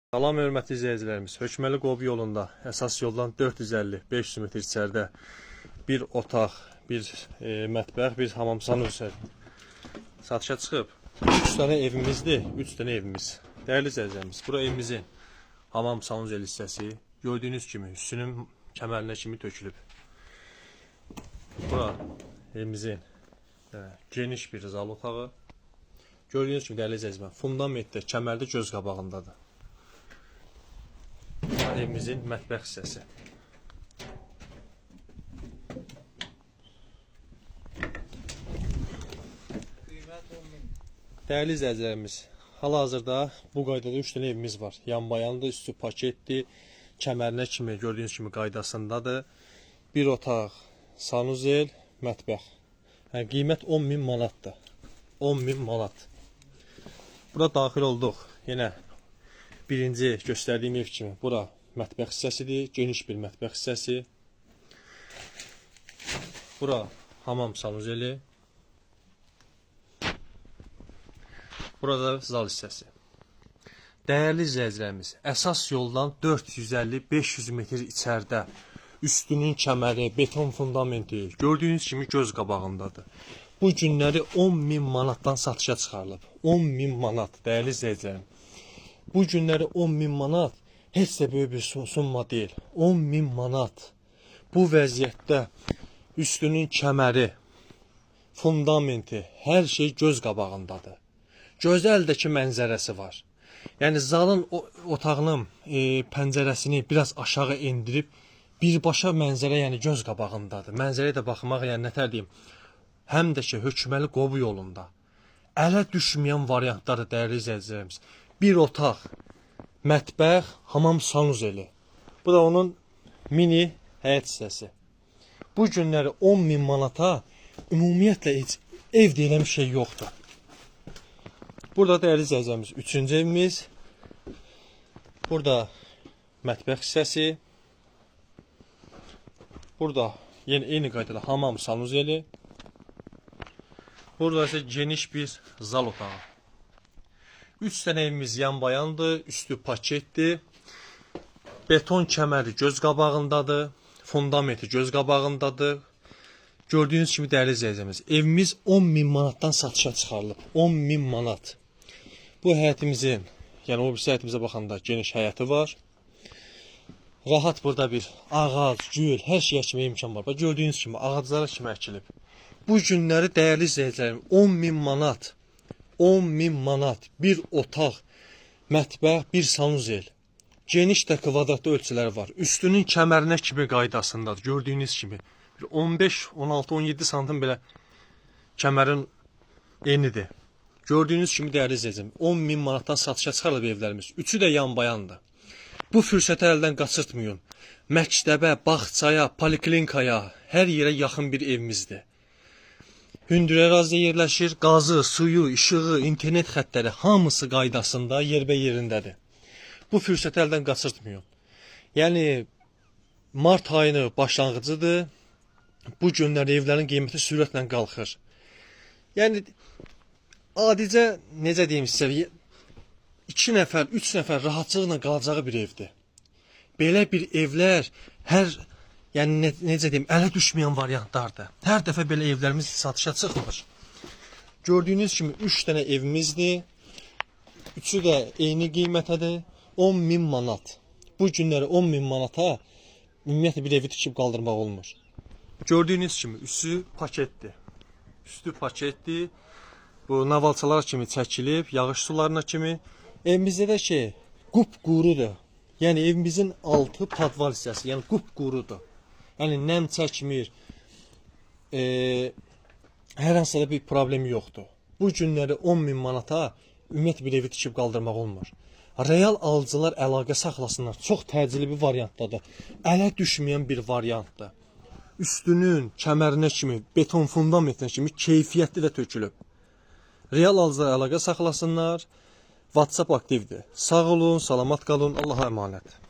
Salam hörmətli izləyicilərimiz. Hökməli Qobu yolunda əsas yoldan 450-500 metr içəridə bir otaq, bir mətbəx, bir hamamsan satışa çıxıb. 3 dənə evimizdir, 3 dənə evimiz. Dəyərli izləyicilərimiz, bura evimizin hamam sanuzel hissəsi. Gördüyünüz kimi üstünün kəmərinə kimi tökülüb. Bura evimizin geniş bir zal otağı. Gördüyünüz kimi dəyərli izləyicilərimiz, fundamentdə, kəmərdə göz qabağındadır. Evimizin mətbəx hissəsi. Dəyərli izləyicilərimiz, hal-hazırda bu qaydada 3 dənə evimiz var. Yanbayandır, üstü paketdir, kəmərinə kimi gördüyünüz kimi qaydasındadır. Bir otaq, sanuzel, mətbəx. Qiymət 10.000 manatdır. 10.000 manat. Bura daxil olduq. Yenə birinci göstərdiyim ev kimi bura mətbəx hissəsidir, geniş bir mətbəx hissəsi. Bura hamam sanuzeli. Burada zal hissəsi. Dəyərli izləyicilərimiz, əsas yoldan 450-500 metr içəridə üstünün kəməri, beton fundamenti gördüyünüz kimi göz qabağındadır. Bu günləri 10.000 manatdan satışa çıxarılıb. 10.000 manat, dəyərli izləyicilərim. Bu günləri 10.000 manat heç də böyük bir summa deyil. 10.000 manat. Bu vəziyyətdə üstünün kəməri, fundamenti, hər şey göz qabağındadır. Gözəldəki mənzərəsi var. Yəni zalın otağının pəncərəsini biraz aşağı endirib birbaşa mənzərə, yəni göz qabağındadır. Mənzərəyə də baxmaq, yəni nətər deyim, həm də ki Hökməli Qobu yolunda ələ düşməyən variantları dəyərli izləyicilərimiz. Bir otaq, mətbəx, hamam sanuzeli. Bu da onun mini həyət hissəsi. Bu günləri 10.000 manata ümumiyyətlə heç ev deyilən bir şey yoxdur. Burada dəyərli izləyicilərimiz 3-cü evimiz. Burada mətbəx hissəsi. Burada eyni qaydada hamam sanuzeli. Burada isə geniş bir zal otağı. 3 dənə evimiz yanbayandır, üstü paketdir. Beton kəməri göz qabağındadır, fundamenti göz qabağındadır. Gördüyünüz kimi dəyərli izləyicilərimiz, evimiz 10.000 manatdan satışa çıxarılıb. 10.000 manat. Bu həyətimizin, yəni o birisi həyətimizə baxanda geniş həyəti var. Rahat burada bir ağac, gül, hər şey əkməyə imkan var. Gördüyünüz kimi ağaclara kimi əkilib. Bu günləri dəyərli izləyicilərim 10.000 manat. 10.000 manat bir otaq, mətbəx, bir sanuzel. Geniş də kvadratlı ölçüləri var. Üstünün kəmərinə kimi qaydasındadır. Gördüyünüz kimi 15, 16, 17 santim belə kəmərin enidir. Gördüyünüz kimi dəyərli izləyicim 10.000 manatdan satışa çıxarılıb evlərimiz. Üçü də yanbayandır. Bu fürsəti əldən qaçırtmayın. Məktəbə, bağçaya, poliklinikaya, hər yerə yaxın bir evimizdir. Hündür ərazidə yerləşir, qazı, suyu, işığı, internet xəttləri hamısı qaydasında, yerbə yerindədir. Bu fürsəti əldən qaçırtmayın. Yəni, mart ayının başlanğıcıdır. Bu günlər evlərin qiyməti sürətlə qalxır. Yəni, adicə, necə deyim sizə, 2 nəfər, 3 nəfər rahatçılıqla qalacağı bir evdir. Belə bir evlər yəni necə deyim, ələ düşməyən variantlardır. Hər dəfə belə evlərimiz satışa çıxmır. Gördüyünüz kimi 3 dənə evimizdir. Üçü də eyni qiymətədir. 10.000 manat. Bu günləri 10.000 manata ümumiyyətlə bir evi tikib qaldırmaq olmur. Gördüyünüz kimi üstü paketdir. Üstü paketdir. Bu navalçalar kimi çəkilib, yağış sularına kimi. Evimizdə də ki, qupqurudur. Yəni evimizin altı padval hissəsi, yəni qupqurudur. Yəni nəm çəkmir. Hər hansıda bir problemi yoxdur. Bu günləri 10.000 manata ümumiyyətlə bir evi tikib qaldırmaq olmur. Real alıcılar əlaqə saxlasınlar. Çox təcili bir variantdadır. Ələ düşməyən bir variantdır. Üstünün kəmərinə kimi, beton fundamentinə kimi keyfiyyətli də tökülüb. Real alıcılar əlaqə saxlasınlar. WhatsApp aktivdir. Sağ olun, salamat qalın, Allaha əmanət.